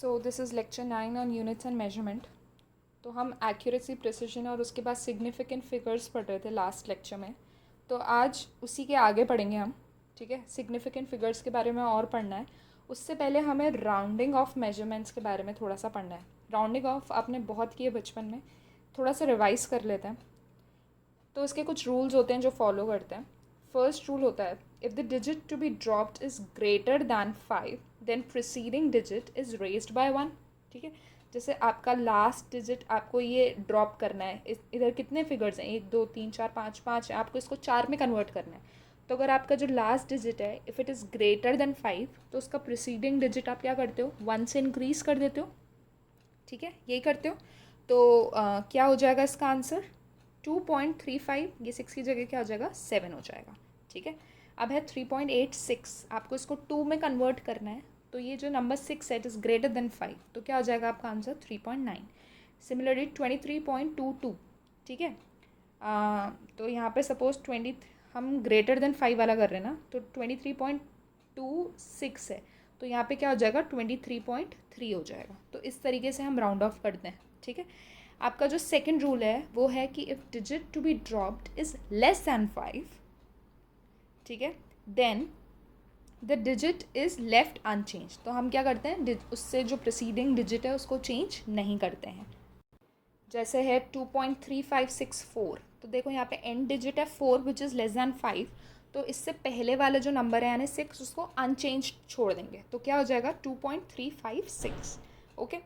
So this is lecture 9 on units and measurement. तो हम accuracy, precision और उसके बाद सिग्निफिकेंट फिगर्स पढ़ रहे थे लास्ट लेक्चर में। तो आज उसी के आगे पढ़ेंगे हम, ठीक है। सिग्निफिकेंट फिगर्स के बारे में और पढ़ना है। उससे पहले हमें राउंडिंग ऑफ मेजरमेंट्स के बारे में थोड़ा सा पढ़ना है। राउंडिंग ऑफ आपने बहुत किए बचपन में, थोड़ा सा रिवाइज कर लेते हैं। तो इसके कुछ रूल्स होते हैं जो फॉलो करते हैं। फर्स्ट रूल होता है, if the digit to be dropped is greater than 5 then preceding digit is raised by 1। ठीक है, जैसे आपका लास्ट डिजिट आपको ये ड्रॉप करना है, इधर कितने फिगर्स हैं, 1 2 3 4 5 5 है, आपको इसको 4 में कन्वर्ट करना है। तो अगर आपका जो लास्ट डिजिट है if it is greater than 5 तो उसका प्रिसीडिंग डिजिट आप क्या करते हो, 1 से इंक्रीज़ कर देते हो। ठीक है, यही करते हो। तो क्या हो जाएगा इसका आंसर 2.35, ये 6 की जगह क्या हो जाएगा 7 हो जाएगा। ठीक है, अब है 3.86, आपको इसको 2 में कन्वर्ट करना है। तो ये जो नंबर 6 है इट इज़ ग्रेटर देन 5, तो क्या हो जाएगा आपका आंसर 3.9। सिमिलरली 23.22, ठीक है। तो यहाँ पे सपोज 20 हम ग्रेटर देन 5 वाला कर रहे हैं ना, तो 23.26 है, तो यहाँ पे क्या हो जाएगा 23.3 हो जाएगा। तो इस तरीके से हम राउंड ऑफ करते हैं। ठीक है, आपका जो सेकंड रूल है वो है कि if digit to be dropped is less than 5, ठीक है, then the digit is left unchanged. तो हम क्या करते हैं, उससे जो प्रीसीडिंग डिजिट है उसको चेंज नहीं करते हैं। जैसे है 2.3564, तो देखो यहाँ पे एंड डिजिट है 4 विच इज़ लेस दैन 5, तो इससे पहले वाला जो नंबर है यानी 6 उसको अनचेंज छोड़ देंगे, तो क्या हो जाएगा 2.356। ओके,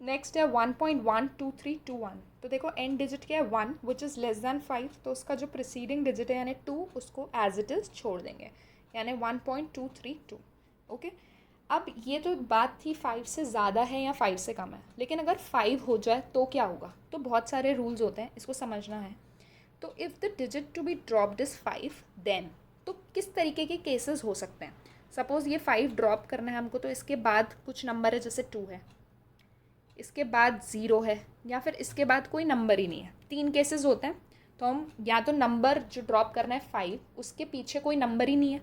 नेक्स्ट है 1.12321, तो देखो एंड डिजिट क्या है 1 विच इज़ लेस दैन 5, तो उसका जो प्रीसीडिंग डिजिट है यानी 2 उसको एज इट इज़ छोड़ देंगे, यानी 1.232। ओके, अब ये तो बात थी 5 से ज़्यादा है या 5 से कम है, लेकिन अगर 5 हो जाए तो क्या होगा। तो बहुत सारे रूल्स होते हैं, इसको समझना है। तो if the digit to be dropped is 5 then, तो किस तरीके के केसेस हो सकते हैं। सपोज़ ये 5 ड्रॉप करना है हमको, तो इसके बाद कुछ नंबर है जैसे 2 है, इसके बाद 0 है, या फिर इसके बाद कोई नंबर ही नहीं है। 3 केसेस होते हैं। तो हम या तो नंबर जो ड्रॉप करना है 5 उसके पीछे कोई नंबर ही नहीं है,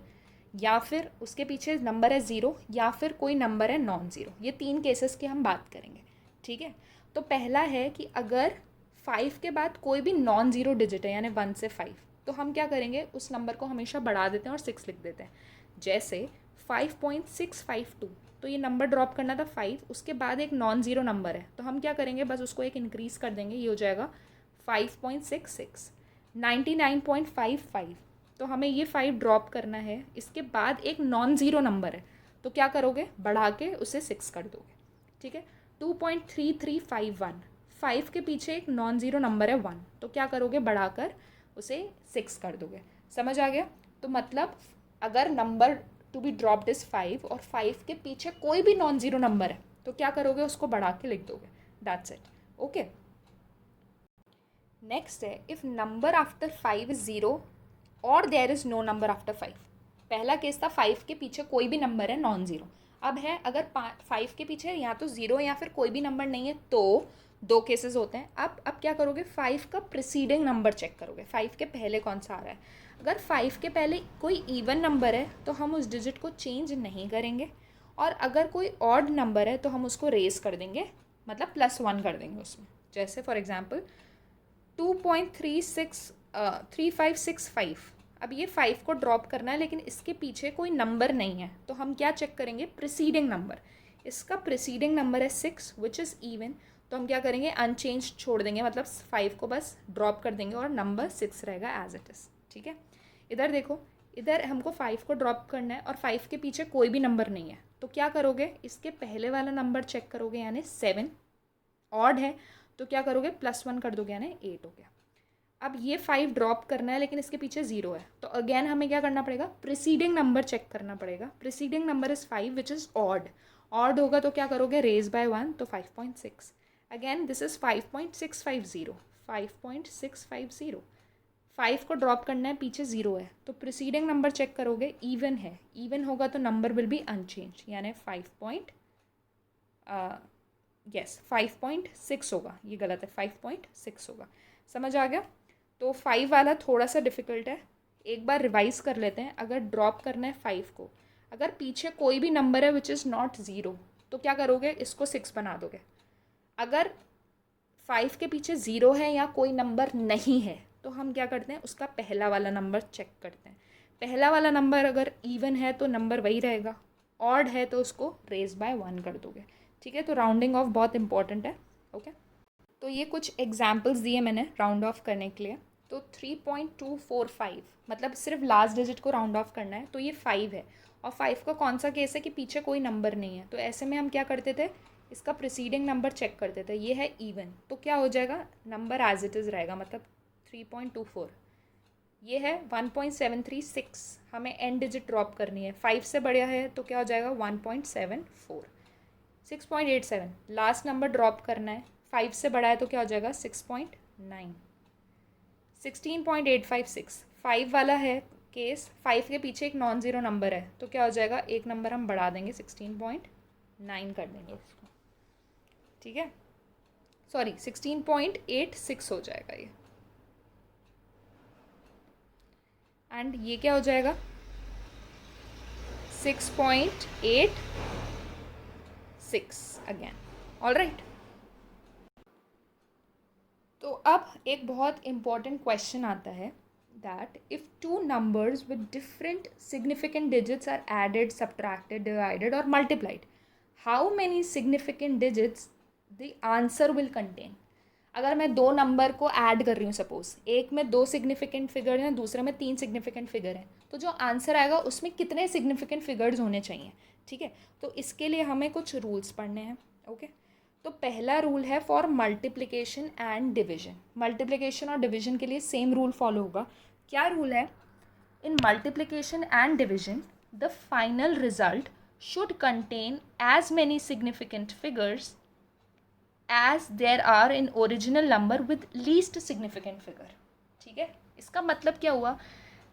या फिर उसके पीछे नंबर है 0, या फिर कोई नंबर है नॉन ज़ीरो। ये 3 केसेस की हम बात करेंगे। ठीक है, तो पहला है कि अगर 5 के बाद कोई भी नॉन ज़ीरो डिजिट है यानी 1 से 5, तो हम क्या करेंगे, उस नंबर को हमेशा बढ़ा देते हैं और 6 लिख देते हैं। जैसे 5.652, तो ये नंबर ड्रॉप करना था 5, उसके बाद एक नॉन ज़ीरो नंबर है, तो हम क्या करेंगे, बस उसको एक इंक्रीज़ कर देंगे, ये हो जाएगा 5.66। 99.55, तो हमें ये 5 ड्रॉप करना है, इसके बाद एक नॉन ज़ीरो नंबर है, तो क्या करोगे, बढ़ा के उसे 6 कर दोगे। ठीक है, 2.3351, 5 के पीछे एक नॉन ज़ीरो नंबर है 1, तो क्या करोगे, बढ़ाकर उसे 6 कर दोगे। समझ आ गया। तो मतलब अगर number two be dropped is 5 और 5 के पीछे कोई भी नॉन ज़ीरो नंबर है, तो क्या करोगे, उसको बढ़ा के लिख दोगे। That's it. ओके, नेक्स्ट है इफ़ नंबर आफ्टर 5 इज़ 0 और there is no number after 5। पहला केस था 5 के पीछे कोई भी नंबर है नॉन ज़ीरो। अब है अगर 5 के पीछे या तो 0 या फिर कोई भी नंबर नहीं है, तो 2 केसेस होते हैं। अब क्या करोगे, 5 का प्रीसीडिंग नंबर चेक करोगे, 5 के पहले कौन सा आ रहा है। अगर 5 के पहले कोई इवन नंबर है तो हम उस डिजिट को चेंज नहीं करेंगे, और अगर कोई ऑड नंबर है तो हम उसको रेज कर देंगे, मतलब +1 कर देंगे उसमें। जैसे फॉर एग्जाम्पल 2.3565, अब ये 5 को ड्रॉप करना है लेकिन इसके पीछे कोई नंबर नहीं है, तो हम क्या चेक करेंगे, प्रीसीडिंग नंबर। इसका प्रीसीडिंग नंबर है 6 विच इज़ इवन, तो हम क्या करेंगे, अनचेंज छोड़ देंगे, मतलब 5 को बस ड्रॉप कर देंगे और नंबर 6 रहेगा एज इट इज़। ठीक है, इधर देखो, इधर हमको 5 को ड्रॉप करना है और 5 के पीछे कोई भी नंबर नहीं है, तो क्या करोगे, इसके पहले वाला नंबर चेक करोगे, यानी 7 ऑड है, तो क्या करोगे, +1 कर दोगे, यानी 8 हो गया। अब ये 5 ड्रॉप करना है लेकिन इसके पीछे 0 है, तो अगेन हमें क्या करना पड़ेगा, प्रीसीडिंग नंबर चेक करना पड़ेगा। Preceding number is 5 which is odd. Odd होगा तो क्या करोगे, रेज बाय 1, तो 5.6। Again this is 5.650, 5.650। 5 को ड्रॉप करना है, पीछे 0 है, तो प्रीसीडिंग नंबर चेक करोगे, इवन है, इवन होगा तो नंबर विल बी अनचेंज, यानी 5.6 होगा, ये गलत है, 5.6 होगा। समझ आ गया। तो 5 वाला थोड़ा सा डिफ़िकल्ट है, एक बार रिवाइज कर लेते हैं। अगर ड्रॉप करना है 5 को, अगर पीछे कोई भी नंबर है विच इज़ नॉट 0, तो क्या करोगे, इसको 6 बना दोगे। अगर 5 के पीछे 0 है या कोई नंबर नहीं है तो हम क्या करते हैं, उसका पहला वाला नंबर चेक करते हैं। पहला वाला नंबर अगर इवन है तो नंबर वही रहेगा, ऑड है तो उसको रेज बाय 1 कर दोगे। ठीक है, तो राउंडिंग ऑफ बहुत इंपॉर्टेंट है। ओके, तो ये कुछ एग्जाम्पल्स दिए मैंने राउंड ऑफ करने के लिए। तो 3.245 मतलब सिर्फ लास्ट डिजिट को राउंड ऑफ करना है, तो ये 5 है। और 5 का कौन सा केस है कि पीछे कोई नंबर नहीं है, तो ऐसे में हम क्या करते थे, इसका प्रीसीडिंग नंबर चेक करते थे। ये है इवन, तो क्या हो जाएगा, नंबर एज इट इज़ रहेगा, मतलब 3.24। ये है 1.736, हमें एंड डिजिट ड्रॉप करनी है, 5 से बढ़िया है तो क्या हो जाएगा 1.74। 6.87 लास्ट नंबर ड्रॉप करना है, 5 से बड़ा है तो क्या हो जाएगा 6.9। 16.856 5 वाला है केस, 5 के पीछे एक नॉन ज़ीरो नंबर है तो क्या हो जाएगा, एक नंबर हम बढ़ा देंगे 16.9 कर देंगे उसको। ठीक है, सॉरी 16.86 हो जाएगा ये। एंड ये क्या हो जाएगा 6.86 अगेन। ऑल राइट, तो अब एक बहुत इम्पॉर्टेंट क्वेश्चन आता है that if two numbers with different significant digits are added, subtracted, divided or multiplied, how many significant digits the answer will contain? अगर मैं दो नंबर को ऐड कर रही हूँ, सपोज एक में 2 सिग्निफिकेंट फिगर हैं, दूसरे में 3 सिग्निफिकेंट फिगर हैं, तो जो आंसर आएगा उसमें कितने सिग्निफिकेंट फिगर्स होने चाहिए। ठीक है, तो इसके लिए हमें कुछ रूल्स पढ़ने हैं। ओके, तो पहला रूल है for multiplication and division. Multiplication और डिविजन के लिए सेम रूल फॉलो होगा। क्या रूल है, in multiplication and division the final result should contain as many significant figures as there are in original number with least significant figure. ठीक है, इसका मतलब क्या हुआ,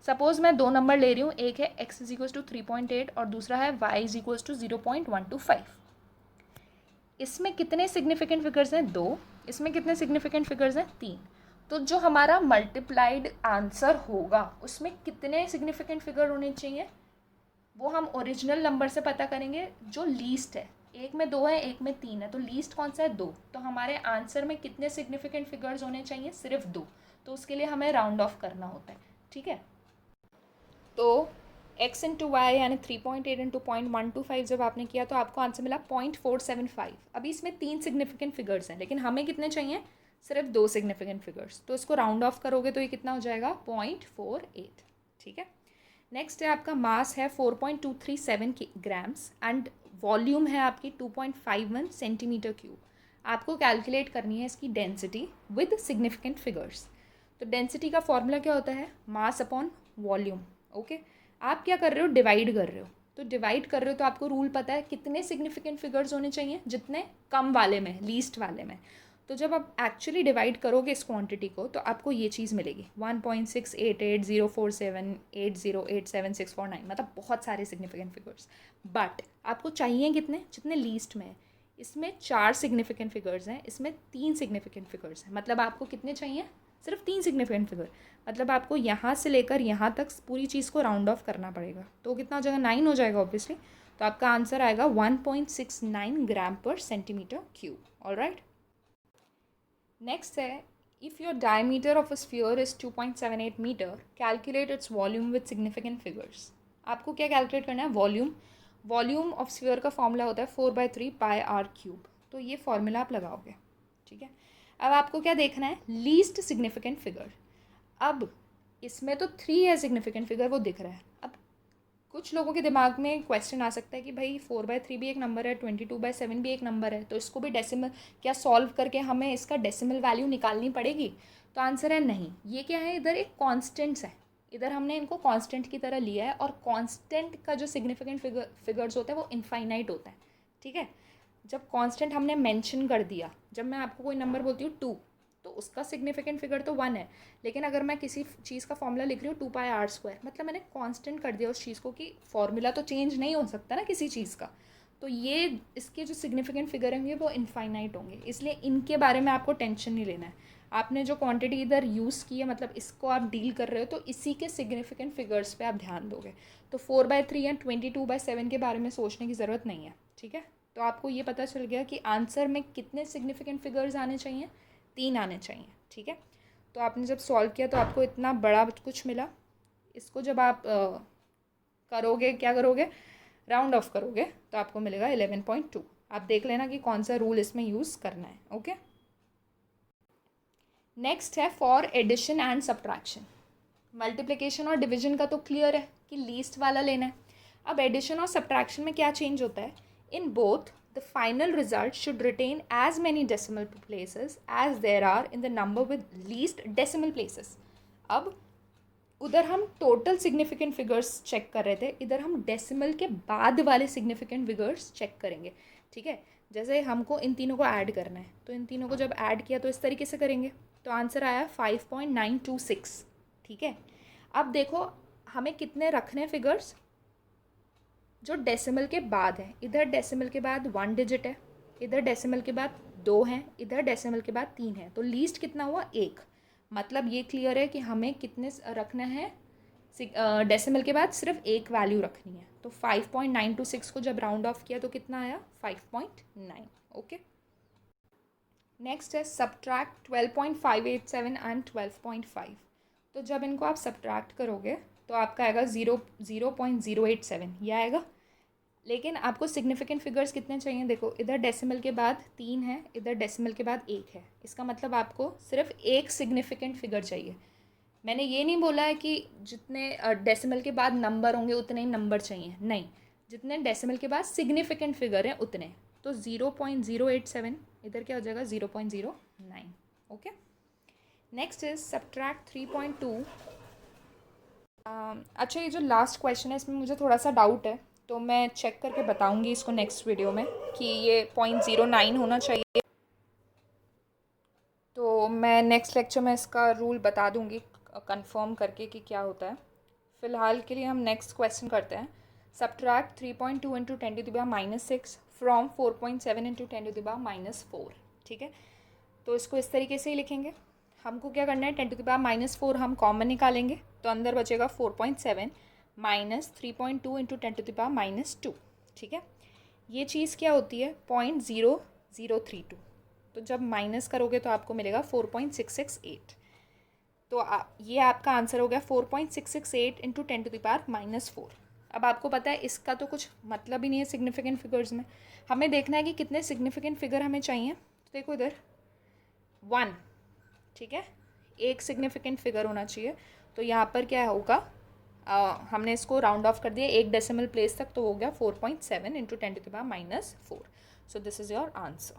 सपोज मैं दो नंबर ले रही हूँ, एक है x इज इक्वल्स टू 3.8 और दूसरा है y इज इक्वल्स टू 0.125। इसमें कितने सिग्निफिकेंट फिगर्स हैं, 2। इसमें कितने सिग्निफिकेंट फिगर्स हैं, 3। तो जो हमारा मल्टीप्लाइड आंसर होगा उसमें कितने सिग्निफिकेंट फिगर होने चाहिए, वो हम ओरिजिनल नंबर से पता करेंगे जो लीस्ट है। एक में 2 है, एक में 3 है, तो लीस्ट कौन सा है, 2। तो हमारे आंसर में कितने सिग्निफिकेंट फिगर्स होने चाहिए, सिर्फ 2। तो उसके लिए हमें राउंड ऑफ करना होता है। ठीक है, तो x इंटू वाई यानी 3.8 इंटू 0.125 जब आपने किया तो आपको आंसर मिला 0.475। अभी इसमें 3 सिग्निफिकेंट फिगर्स हैं, लेकिन हमें कितने चाहिए, सिर्फ 2 सिग्निफिकेंट फिगर्स। तो इसको राउंड ऑफ करोगे तो ये कितना हो जाएगा 0.48। ठीक है, नेक्स्ट है आपका मास है 4.237 ग्राम्स एंड वॉल्यूम है आपकी 2.51 सेंटीमीटर क्यूब। आपको कैलकुलेट करनी है इसकी डेंसिटी विद सिग्निफिकेंट फिगर्स। तो डेंसिटी का फॉर्मूला क्या होता है, मास अपॉन वॉल्यूम। ओके, आप क्या कर रहे हो, डिवाइड कर रहे हो, तो डिवाइड कर रहे हो तो आपको रूल पता है कितने सिग्निफिकेंट फिगर्स होने चाहिए, जितने कम वाले में, लीस्ट वाले में। तो जब आप एक्चुअली डिवाइड करोगे इस क्वांटिटी को तो आपको ये चीज़ मिलेगी 1.688047808764 मतलब बहुत सारे सिग्निफिकेंट फिगर्स। बट आपको चाहिए कितने, जितने लीस्ट में है। इसमें 4 सिग्निफिकेंट फिगर्स हैं, इसमें 3 सिग्निफिकेंट फिगर्स हैं, मतलब आपको कितने चाहिए, सिर्फ 3 सिग्निफिकेंट फिगर। मतलब आपको यहाँ से लेकर यहाँ तक पूरी चीज़ को राउंड ऑफ करना पड़ेगा। तो कितना हो जाएगा, 9 हो जाएगा ऑब्वियसली। तो आपका आंसर आएगा 1.69 ग्राम पर centimetre cube. All right, next है if your diameter of a sphere is 2.78 metre, calculate its volume with significant figures. आपको क्या कैलकुलेट करना है, वॉल्यूम। वॉल्यूम ऑफ स्फीयर का फॉर्मूला होता है 4/3 पाई आर क्यूब। तो ये फॉर्मूला आप लगाओगे। ठीक है, अब आपको क्या देखना है, लीस्ट सिग्निफिकेंट फिगर। अब इसमें तो 3 है सिग्निफिकेंट फिगर, वो दिख रहा है। अब कुछ लोगों के दिमाग में क्वेश्चन आ सकता है कि भाई 4/3 भी एक नंबर है, 22/7 भी एक नंबर है, तो इसको भी डेसिमल क्या सॉल्व करके हमें इसका डेसिमल वैल्यू निकालनी पड़ेगी। तो आंसर है नहीं। ये क्या है, इधर एक कॉन्स्टेंट्स है, इधर हमने इनको कांस्टेंट की तरह लिया है, और कांस्टेंट का जो सिग्निफिकेंट फिगर्स होता है वो इनफाइनाइट होता है। ठीक है, जब कांस्टेंट हमने मेंशन कर दिया, जब मैं आपको कोई नंबर बोलती हूँ 2 तो उसका सिग्निफिकेंट फिगर तो 1 है, लेकिन अगर मैं किसी चीज़ का फॉर्मूला लिख रही हूँ 2πr², मतलब मैंने कांस्टेंट कर दिया उस चीज़ को कि फॉर्मूला तो चेंज नहीं हो सकता ना किसी चीज़ का। तो ये इसके जो सिग्निफिकेंट फिगर होंगे वो इनफाइनाइट होंगे, इसलिए इनके बारे में आपको टेंशन नहीं लेना है। आपने जो क्वांटिटी इधर यूज़ की है, मतलब इसको आप डील कर रहे हो, तो इसी के सिग्निफिकेंट फिगर्स पे आप ध्यान दोगे। तो 4/3 या 22/7 के बारे में सोचने की ज़रूरत नहीं है। ठीक है, तो आपको ये पता चल गया कि आंसर में कितने सिग्निफिकेंट फिगर्स आने चाहिए, 3 आने चाहिए, ठीक है। तो आपने जब सॉल्व किया तो आपको इतना बड़ा कुछ मिला। इसको जब आप करोगे, क्या करोगे, राउंड ऑफ करोगे तो आपको मिलेगा 11.2। आप देख लेना कि कौन सा रूल इसमें यूज़ करना है, ओके। नेक्स्ट है for addition and subtraction. Multiplication और डिवीजन का तो क्लियर है कि लीस्ट वाला लेना है। अब एडिशन और सब्ट्रैक्शन में क्या चेंज होता है, in both the final result should retain as many decimal places as there are in the number with least decimal places. अब उधर हम टोटल सिग्निफिकेंट फिगर्स चेक कर रहे थे, इधर हम डेसिमल के बाद वाले सिग्निफिकेंट फिगर्स चेक करेंगे, ठीक है। जैसे हमको इन तीनों को ऐड करना है, तो इन तीनों को जब ऐड किया तो इस तरीके से करेंगे, तो आंसर आया 5.926, ठीक है। अब देखो हमें कितने रखने फिगर्स जो डेसिमल के बाद हैं। इधर डेसिमल के बाद 1 डिजिट है, इधर डेसिमल के बाद 2 हैं, इधर डेसिमल के बाद 3 है, तो लीस्ट कितना हुआ, 1। मतलब ये क्लियर है कि हमें कितने रखना है, डेसिमल के बाद सिर्फ एक वैल्यू रखनी है। तो 5.926 को जब राउंड ऑफ किया तो कितना आया, 5.9, ओके। नेक्स्ट है सब्ट्रैक्ट 12.587 एंड 12.5। तो जब इनको आप सब्ट्रैक्ट करोगे तो आपका आएगा 0.087 ये आएगा। लेकिन आपको सिग्निफिकेंट फिगर्स कितने चाहिए, देखो इधर डेसिमल के बाद 3 है, इधर डेसिमल के बाद 1 है, इसका मतलब आपको सिर्फ एक सिग्निफिकेंट फिगर चाहिए। मैंने ये नहीं बोला है कि जितने डेसिमल के बाद नंबर होंगे उतने ही नंबर चाहिए, नहीं, जितने डेसिमल के बाद सिग्निफिकेंट फिगर हैं उतने। तो 0.087 इधर क्या हो जाएगा, 0.09, ओके। Next is subtract 3.2। अच्छा, ये जो लास्ट क्वेश्चन है इसमें मुझे थोड़ा सा डाउट है, तो मैं चेक करके बताऊंगी इसको नेक्स्ट वीडियो में कि ये 0.09 होना चाहिए। तो मैं नेक्स्ट लेक्चर में इसका रूल बता दूंगी कंफर्म करके कि क्या होता है। फ़िलहाल के लिए हम नेक्स्ट क्वेश्चन करते हैं। सब्ट्रैक्ट 3.2 इंटू 10⁻⁻6 फ्रॉम 4.7 इंटू 10⁻⁻4, ठीक है। तो इसको इस तरीके से ही लिखेंगे। हमको क्या करना है, 10⁻⁻4 हम कॉमन निकालेंगे तो अंदर बचेगा 4.7 माइनस 3.2 इंटू 10⁻², ठीक है। ये चीज़ क्या होती है, 0.0032। तो जब माइनस करोगे तो आपको मिलेगा 4.668। तो ये आपका आंसर हो गया 4.668 इंटू 10⁻⁻4। अब आपको पता है इसका तो कुछ मतलब ही नहीं है सिग्निफिकेंट फिगर्स में, हमें देखना है कि कितने सिग्निफिकेंट फिगर हमें चाहिए। तो देखो इधर 1, ठीक है, एक सिग्निफिकेंट फिगर होना चाहिए। तो यहाँ पर क्या होगा, हमने इसको राउंड ऑफ कर दिया एक डेसिमल प्लेस तक, तो हो गया 4.7 into 10⁻⁻4। So this is your answer.